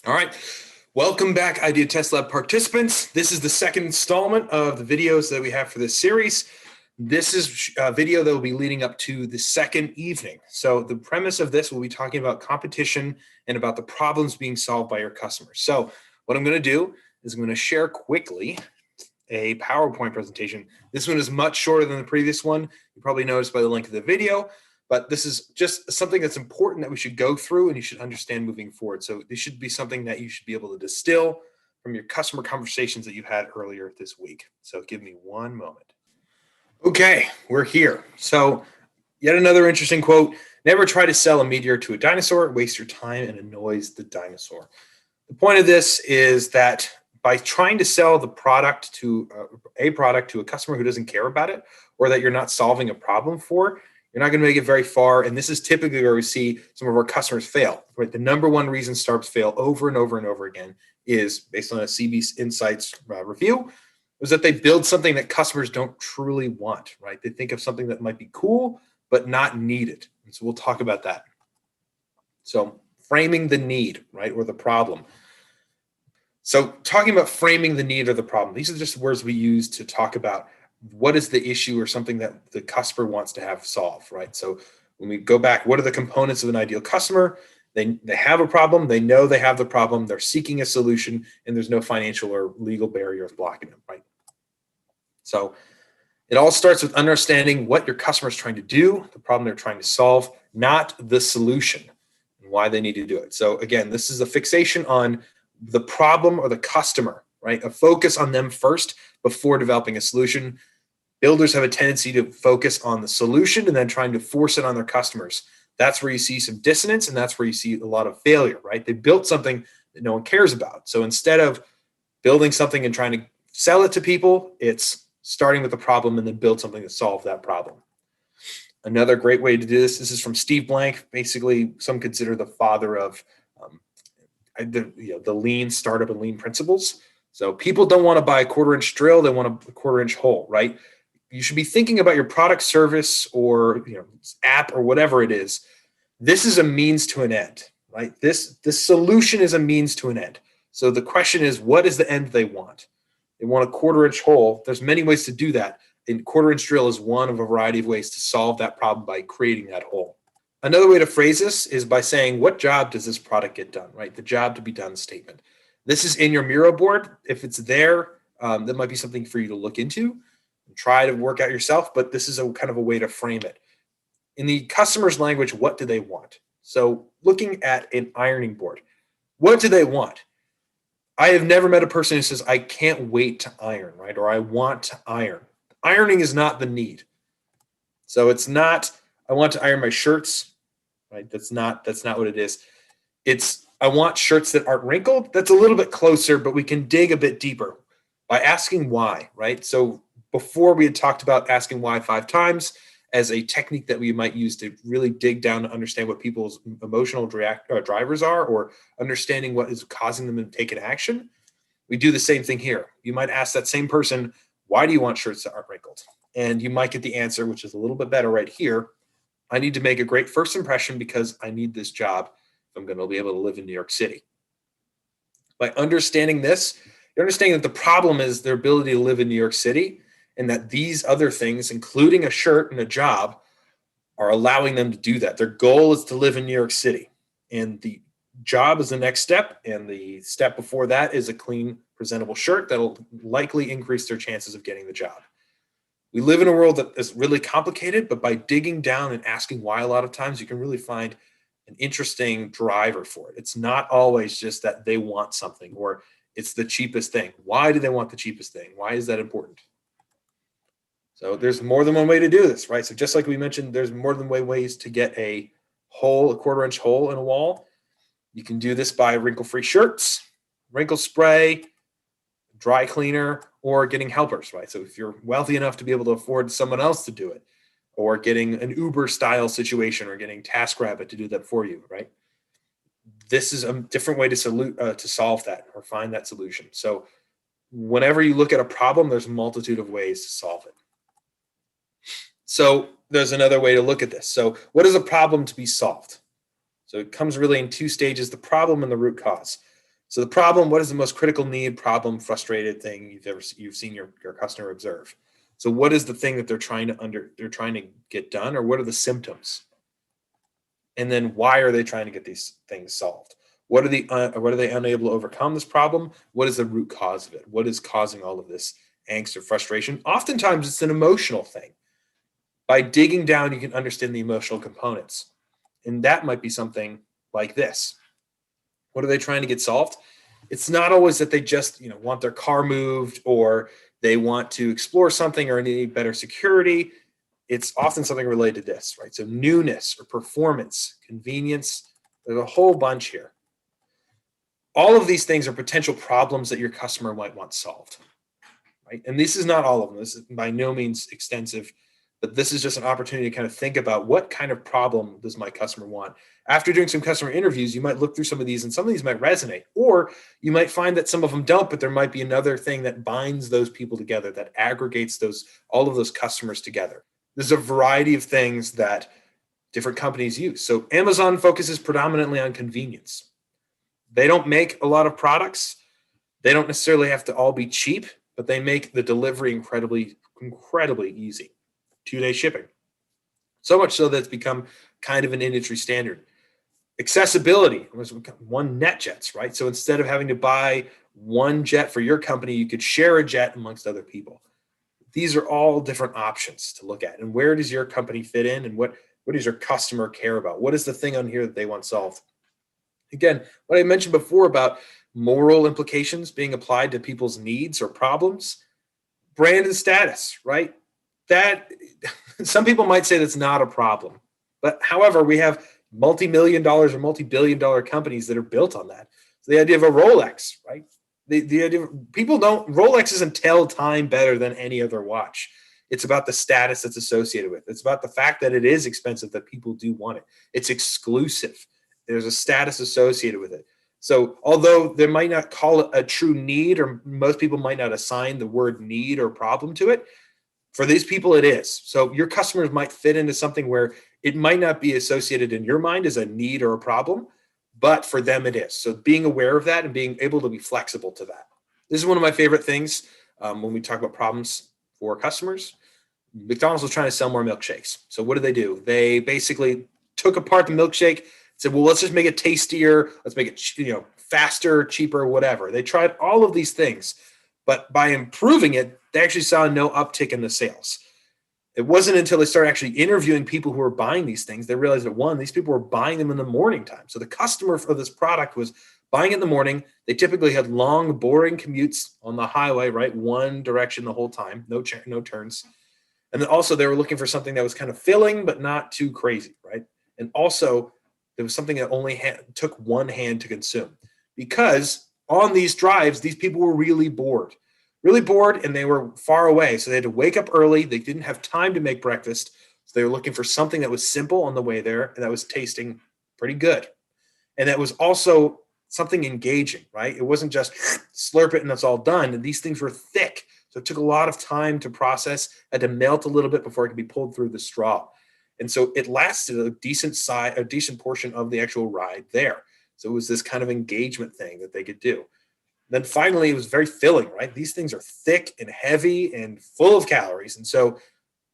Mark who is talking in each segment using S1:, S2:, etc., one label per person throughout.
S1: All right, welcome back Idea Test Lab participants. This is the second installment of the videos that we have for this series. This is a video that will be leading up to the second evening. So the premise of this will be talking about competition and about the problems being solved by your customers. So what I'm going to do is I'm going to share quickly a PowerPoint presentation. This one is much shorter than the previous one. You probably noticed by the link of the video. But this is just something that's important that we should go through and you should understand moving forward. So this should be something that you should be able to distill from your customer conversations that you've had earlier this week. So give me one moment. Okay, we're here. So yet another interesting quote. Never try to sell a meteor to a dinosaur. Waste your time and annoys the dinosaur. The point of this is that by trying to sell the product to a customer who doesn't care about it or that you're not solving a problem for, you're not going to make it very far. And this is typically where we see some of our customers fail. Right? The number one reason startups fail over and over and over again is based on a CB Insights review, is that they build something that customers don't truly want. Right? They think of something that might be cool, but not needed. And so we'll talk about that. So framing the need, right, or the problem. So talking about framing the need or the problem, these are just words we use to talk about what is the issue or something that the customer wants to have solved, right? So when we go back, what are the components of an ideal customer? They have a problem, they know they have the problem, they're seeking a solution, and there's no financial or legal barriers blocking them, right? So it all starts with understanding what your customer is trying to do, the problem they're trying to solve, not the solution and why they need to do it. So again, this is a fixation on the problem or the customer, right? A focus on them first before developing a solution. Builders have a tendency to focus on the solution and then trying to force it on their customers. That's where you see some dissonance and that's where you see a lot of failure, right? They built something that no one cares about. So instead of building something and trying to sell it to people, it's starting with the problem and then build something to solve that problem. Another great way to do this is from Steve Blank. Basically, some consider the father of the lean startup and lean principles. So people don't want to buy a 1/4-inch drill; they want a 1/4-inch hole, right? You should be thinking about your product, service, or app or whatever it is. This is a means to an end, right? This solution is a means to an end. So the question is, what is the end they want? They want a 1/4-inch hole. There's many ways to do that. And 1/4-inch drill is one of a variety of ways to solve that problem by creating that hole. Another way to phrase this is by saying, what job does this product get done, right? The job to be done statement. This is in your Miro board. If it's there, that might be something for you to look into and try to work out yourself, but this is a kind of a way to frame it. In the customer's language, what do they want? So looking at an ironing board, what do they want? I have never met a person who says, I can't wait to iron, right? Or I want to iron. Ironing is not the need. So it's not, I want to iron my shirts, right? That's not what it is. It's, I want shirts that aren't wrinkled. That's a little bit closer, but we can dig a bit deeper by asking why, right? So before we had talked about asking why 5 times as a technique that we might use to really dig down to understand what people's emotional drivers are or understanding what is causing them to take an action. We do the same thing here. You might ask that same person, why do you want shirts that aren't wrinkled? And you might get the answer, which is a little bit better right here. I need to make a great first impression because I need this job if I'm going to be able to live in New York City. By understanding this, you're understanding that the problem is their ability to live in New York City and that these other things, including a shirt and a job, are allowing them to do that. Their goal is to live in New York City. And the job is the next step. And the step before that is a clean, presentable shirt that'll likely increase their chances of getting the job. We live in a world that is really complicated, but by digging down and asking why a lot of times, you can really find an interesting driver for it. It's not always just that they want something or it's the cheapest thing. Why do they want the cheapest thing? Why is that important? So there's more than one way to do this, right? So just like we mentioned, there's more than one ways to get a hole, a 1/4-inch hole in a wall. You can do this by wrinkle-free shirts, wrinkle spray, dry cleaner, or getting helpers, right? So if you're wealthy enough to be able to afford someone else to do it, or getting an Uber style situation or getting TaskRabbit to do that for you, right? This is a different way to solve that or find that solution. So whenever you look at a problem, there's a multitude of ways to solve it. So there's another way to look at this. So what is a problem to be solved? So it comes really in 2 stages, the problem and the root cause. So the problem, what is the most critical need, problem, frustrated thing you've seen your customer observe? So what is the thing that they're trying to get done, or what are the symptoms? And then why are they trying to get these things solved? What are they unable to overcome this problem? What is the root cause of it? What is causing all of this angst or frustration? Oftentimes it's an emotional thing. By digging down, you can understand the emotional components. And that might be something like this. What are they trying to get solved? It's not always that they just, want their car moved, or they want to explore something, or need better security. It's often something related to this, right? So newness or performance, convenience, there's a whole bunch here. All of these things are potential problems that your customer might want solved, right? And this is not all of them. This is by no means extensive, but this is just an opportunity to kind of think about what kind of problem does my customer want. After doing some customer interviews, you might look through some of these, and some of these might resonate, or you might find that some of them don't, but there might be another thing that binds those people together, that aggregates all of those customers together. There's a variety of things that different companies use. So Amazon focuses predominantly on convenience. They don't make a lot of products. They don't necessarily have to all be cheap, but they make the delivery incredibly, incredibly easy. 2-day shipping. So much so that it's become kind of an industry standard. Accessibility was one NetJets, right? So instead of having to buy one jet for your company, you could share a jet amongst other people. These are all different options to look at. And where does your company fit in, and what does your customer care about? What is the thing on here that they want solved? Again, what I mentioned before about moral implications being applied to people's needs or problems, brand and status, right? That some people might say that's not a problem. But however, we have multi-million dollars or multi-billion dollar companies that are built on that. So the idea of a Rolex, right? The idea of Rolex doesn't tell time better than any other watch. It's about the status that's associated with it. It's about the fact that it is expensive, that people do want it. It's exclusive. There's a status associated with it. So although they might not call it a true need, or most people might not assign the word need or problem to it, for these people it is. So your customers might fit into something where it might not be associated in your mind as a need or a problem, but for them it is. So being aware of that and being able to be flexible to that. This is one of my favorite things when we talk about problems for customers. McDonald's was trying to sell more milkshakes. So what did? They basically took apart the milkshake, said, well, let's just make it tastier. Let's make it faster, cheaper, whatever. They tried all of these things, but by improving it, they actually saw no uptick in the sales. It wasn't until they started actually interviewing people who were buying these things, they realized that one, these people were buying them in the morning time. So the customer for this product was buying it in the morning. They typically had long, boring commutes on the highway, right? One direction the whole time, no turns. And then also they were looking for something that was kind of filling, but not too crazy, right? And also there was something that only took one hand to consume, because on these drives, these people were really bored, and they were far away. So they had to wake up early. They didn't have time to make breakfast. So they were looking for something that was simple on the way there, and that was tasting pretty good. And that was also something engaging, right? It wasn't just slurp it and that's all done. And these things were thick. So it took a lot of time to process, had to melt a little bit before it could be pulled through the straw. And so it lasted a decent portion of the actual ride there. So it was this kind of engagement thing that they could do. Then finally, it was very filling, right? These things are thick and heavy and full of calories. And so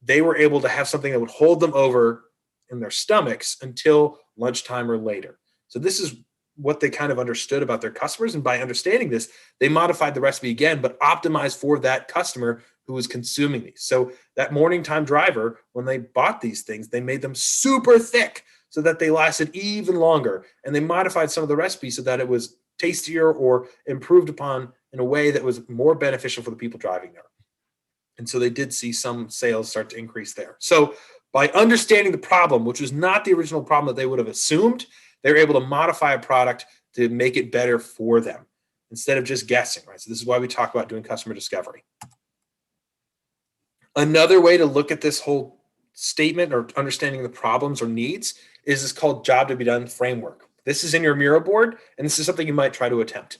S1: they were able to have something that would hold them over in their stomachs until lunchtime or later. So this is what they kind of understood about their customers. And by understanding this, they modified the recipe again, but optimized for that customer who was consuming these. So that morning time driver, when they bought these things, they made them super thick so that they lasted even longer. And they modified some of the recipes so that it was tastier or improved upon in a way that was more beneficial for the people driving there. And so they did see some sales start to increase there. So by understanding the problem, which was not the original problem that they would have assumed, they were able to modify a product to make it better for them instead of just guessing, right? So this is why we talk about doing customer discovery. Another way to look at this whole statement or understanding the problems or needs is this called job to be done framework. This is in your Miro board, and this is something you might try to attempt.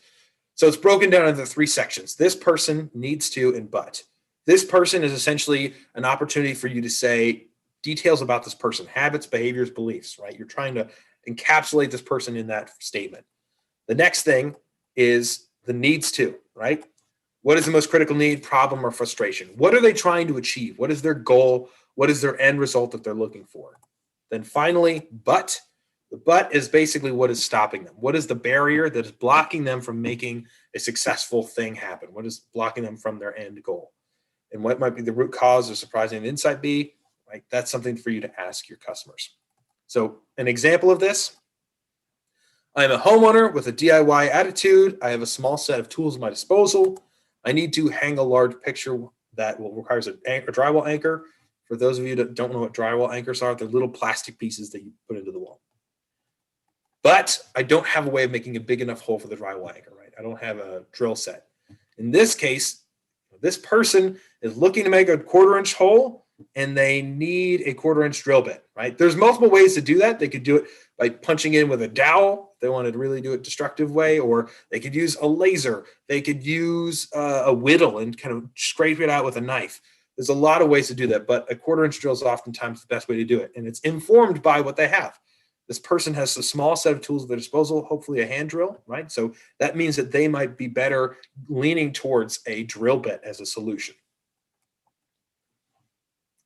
S1: So it's broken down into 3 sections. This person, needs to, and but. This person is essentially an opportunity for you to say details about this person, habits, behaviors, beliefs, right? You're trying to encapsulate this person in that statement. The next thing is the needs to, right? What is the most critical need, problem, or frustration? What are they trying to achieve? What is their goal? What is their end result that they're looking for? Then finally, but. The but is basically what is stopping them. What is the barrier that is blocking them from making a successful thing happen? What is blocking them from their end goal? And what might be the root cause or surprising insight be? Right? That's something for you to ask your customers. So an example of this, I'm a homeowner with a DIY attitude. I have a small set of tools at my disposal. I need to hang a large picture that requires a drywall anchor. For those of you that don't know what drywall anchors are, they're little plastic pieces that you put into the wall. But I don't have a way of making a big enough hole for the drywall anchor, right? I don't have a drill set. In this case, this person is looking to make a 1/4-inch hole and they need a 1/4-inch drill bit, right? There's multiple ways to do that. They could do it by punching in with a dowel. If they wanted to really do it destructive way, or they could use a laser. They could use a whittle and kind of scrape it out with a knife. There's a lot of ways to do that, but a 1/4-inch drill is oftentimes the best way to do it. And it's informed by what they have. This person has a small set of tools at their disposal, hopefully a hand drill, right? So that means that they might be better leaning towards a drill bit as a solution.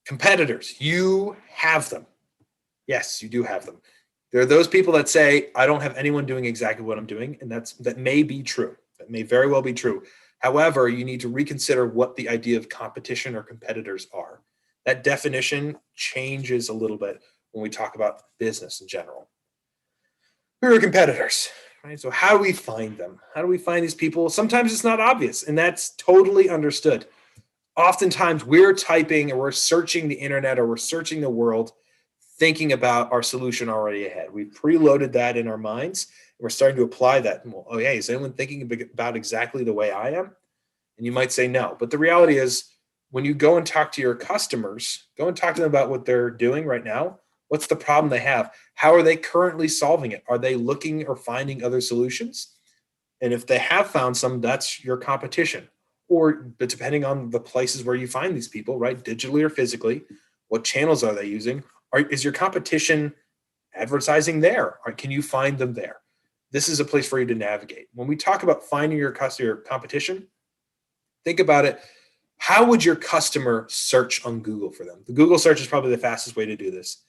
S1: Competitors, you have them. Yes, you do have them. There are those people that say, I don't have anyone doing exactly what I'm doing, and that may be true. That may very well be true. However, you need to reconsider what the idea of competition or competitors are. That definition changes a little bit when we talk about business in general. Who are competitors? Right? So how do we find them? How do we find these people? Sometimes it's not obvious, and that's totally understood. Oftentimes we're typing or we're searching the internet or we're searching the world thinking about our solution already ahead. We've preloaded that in our minds. And we're starting to apply that. Well, oh yeah, is anyone thinking about exactly the way I am? And you might say no. But the reality is when you go and talk to your customers, go and talk to them about what they're doing right now. What's the problem they have? How are they currently solving it? Are they looking or finding other solutions? And if they have found some, that's your competition. But depending on the places where you find these people, right, digitally or physically, what channels are they using? Is your competition advertising there? Or can you find them there? This is a place for you to navigate. When we talk about finding your competition, think about it. How would your customer search on Google for them? The Google search is probably the fastest way to do this.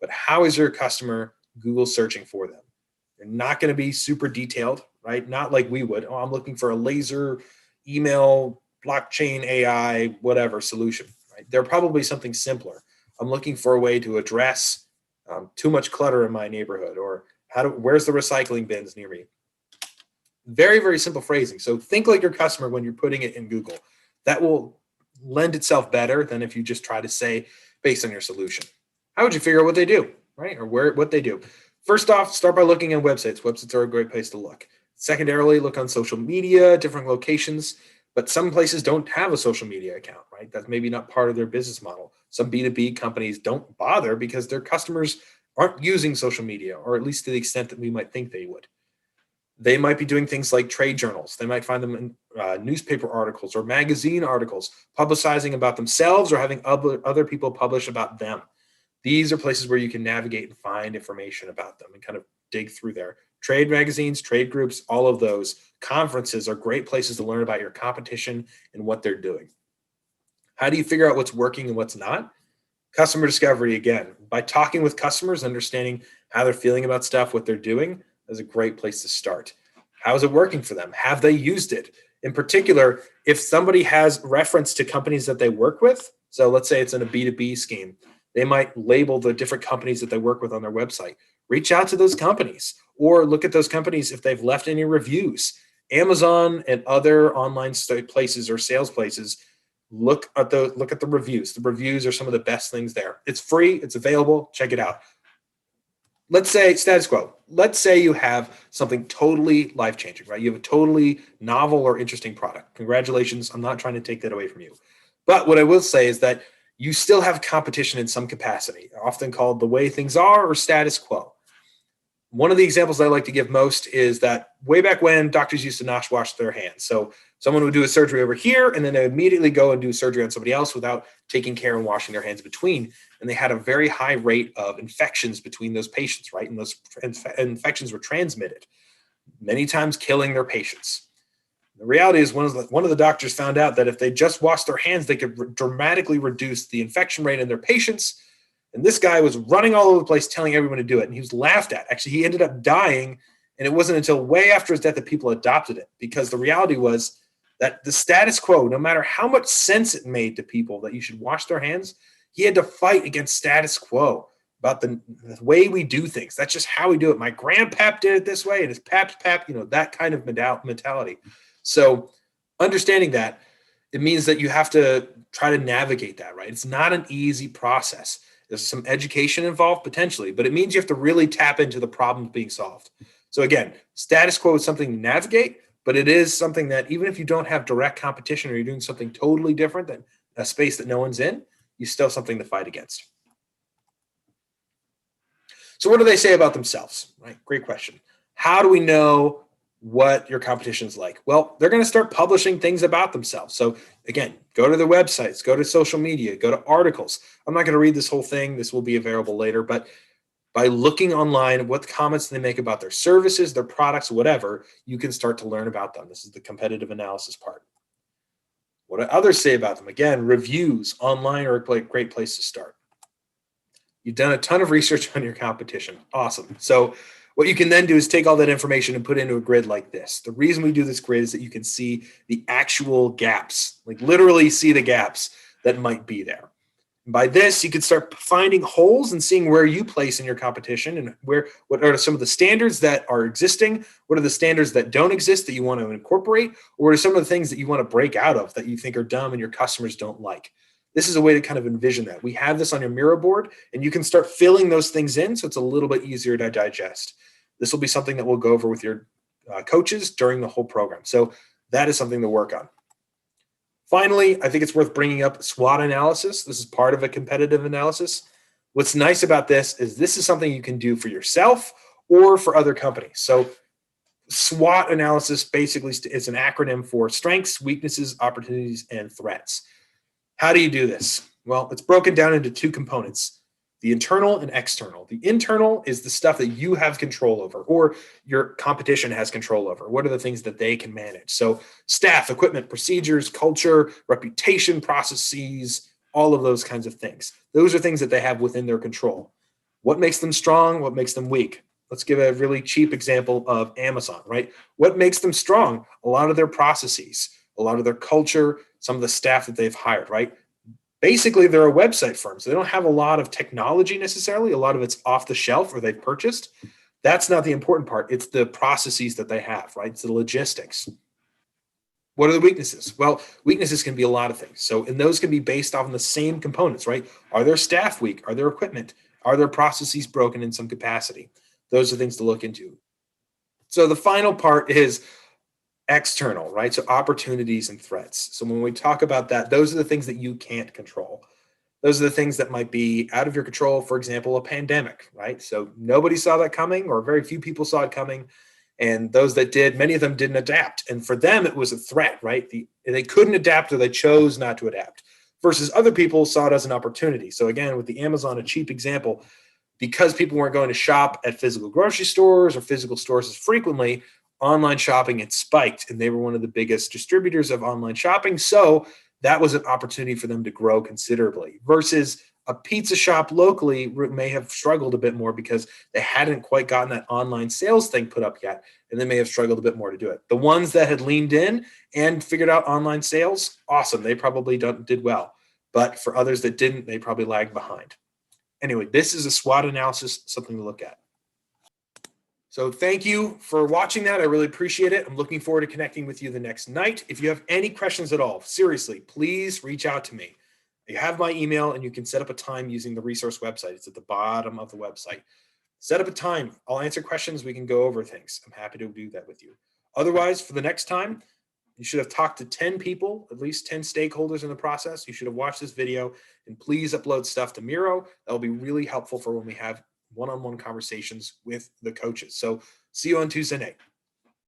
S1: But how is your customer Google searching for them? They're not going to be super detailed, right? Not like we would. Oh, I'm looking for a laser, email, blockchain, AI, whatever solution, right? They're probably something simpler. I'm looking for a way to address too much clutter in my neighborhood, or where's the recycling bins near me? Very, very simple phrasing. So think like your customer when you're putting it in Google. That will lend itself better than if you just try to say based on your solution. How would you figure out what they do, right? Or what they do? First off, start by looking at websites. Websites are a great place to look. Secondarily, look on social media, different locations, but some places don't have a social media account, right? That's maybe not part of their business model. Some B2B companies don't bother because their customers aren't using social media, or at least to the extent that we might think they would. They might be doing things like trade journals. They might find them in newspaper articles or magazine articles, publicizing about themselves or having other people publish about them. These are places where you can navigate and find information about them and kind of dig through there. Trade magazines, trade groups, all of those. Conferences are great places to learn about your competition and what they're doing. How do you figure out what's working and what's not? Customer discovery, again, by talking with customers, understanding how they're feeling about stuff, what they're doing, is a great place to start. How is it working for them? Have they used it? In particular, if somebody has reference to companies that they work with, so let's say it's in a B2B scheme, they might label the different companies that they work with on their website. Reach out to those companies or look at those companies if they've left any reviews. Amazon and other online places or sales places, look at the reviews. The reviews are some of the best things there. It's free, it's available, check it out. Let's say status quo. Let's say you have something totally life-changing, right? You have a totally novel or interesting product. Congratulations. I'm not trying to take that away from you. But what I will say is that you still have competition in some capacity, often called the way things are or status quo. One of the examples I like to give most is that way back when doctors used to not wash their hands. So someone would do a surgery over here and then they immediately go and do surgery on somebody else without taking care and washing their hands between. And they had a very high rate of infections between those patients, right? And those infections were transmitted. many times killing their patients. The reality is one of the doctors found out that if they just washed their hands, they could dramatically reduce the infection rate in their patients. And this guy was running all over the place telling everyone to do it. And he was laughed at. Actually, he ended up dying. And it wasn't until way after his death that people adopted it, because the reality was that the status quo, no matter how much sense it made to people that you should wash their hands, he had to fight against status quo about the way we do things. That's just how we do it. My grandpap did it this way, and his pap's pap, that kind of mentality. So understanding that, it means that you have to try to navigate that, right? It's not an easy process. There's some education involved potentially, but it means you have to really tap into the problems being solved. So again, status quo is something to navigate, but it is something that even if you don't have direct competition or you're doing something totally different than a space that no one's in, you still have something to fight against. So what do they say about themselves, right? Great question. How do we know what your competition is like? Well, they're going to start publishing things about themselves. So again, go to their websites, go to social media, go to articles. I'm not going to read this whole thing. This will be available later, but by looking online at what comments they make about their services, their products, whatever, you can start to learn about them. This is the competitive analysis part. What do others say about them? Again, reviews online are a great place to start. You've done a ton of research on your competition. Awesome. So what you can then do is take all that information and put it into a grid like this. The reason we do this grid is that you can see the actual gaps, like literally see the gaps that might be there. By this, you can start finding holes and seeing where you place in your competition and what are some of the standards that are existing, what are the standards that don't exist that you want to incorporate, or what are some of the things that you want to break out of that you think are dumb and your customers don't like. This is a way to kind of envision that. We have this on your Miro board, and you can start filling those things in so it's a little bit easier to digest. This will be something that we'll go over with your coaches during the whole program. So that is something to work on. Finally, I think it's worth bringing up SWOT analysis. This is part of a competitive analysis. What's nice about this is something you can do for yourself or for other companies. So SWOT analysis basically is an acronym for strengths, weaknesses, opportunities, and threats. How do you do this? Well, it's broken down into two components, the internal and external. The internal is the stuff that you have control over or your competition has control over. What are the things that they can manage? So staff, equipment, procedures, culture, reputation, processes, all of those kinds of things. Those are things that they have within their control. What makes them strong? What makes them weak? Let's give a really cheap example of Amazon, right? What makes them strong? A lot of their processes, a lot of their culture, some of the staff that they've hired, right? Basically, they're a website firm, so they don't have a lot of technology necessarily. A lot of it's off the shelf or they've purchased. That's not the important part. It's the processes that they have, right? It's the logistics. What are the weaknesses? Well, weaknesses can be a lot of things. So, and those can be based off of the same components, right? Are their staff weak? Are their equipment? Are their processes broken in some capacity? Those are things to look into. So the final part is external, right? So opportunities and threats. So when we talk about that, those are the things that you can't control. Those are the things that might be out of your control. For example, a pandemic, right? So nobody saw that coming, or very few people saw it coming. And those that did, many of them didn't adapt. And for them, it was a threat, right? They couldn't adapt or they chose not to adapt versus other people saw it as an opportunity. So again, with the Amazon, a cheap example, because people weren't going to shop at physical grocery stores or physical stores as frequently, online shopping had spiked and they were one of the biggest distributors of online shopping. So that was an opportunity for them to grow considerably versus a pizza shop locally may have struggled a bit more because they hadn't quite gotten that online sales thing put up yet. And they may have struggled a bit more to do it. The ones that had leaned in and figured out online sales, awesome. They probably did well. But for others that didn't, they probably lagged behind. Anyway, this is a SWOT analysis, something to look at. So thank you for watching that. I really appreciate it. I'm looking forward to connecting with you the next night. If you have any questions at all, seriously, please reach out to me. You have my email and you can set up a time using the resource website. It's at the bottom of the website. Set up a time. I'll answer questions. We can go over things. I'm happy to do that with you. Otherwise, for the next time, you should have talked to 10 people, at least 10 stakeholders in the process. You should have watched this video and please upload stuff to Miro. That'll be really helpful for when we have one-on-one conversations with the coaches. So see you on Tuesday night.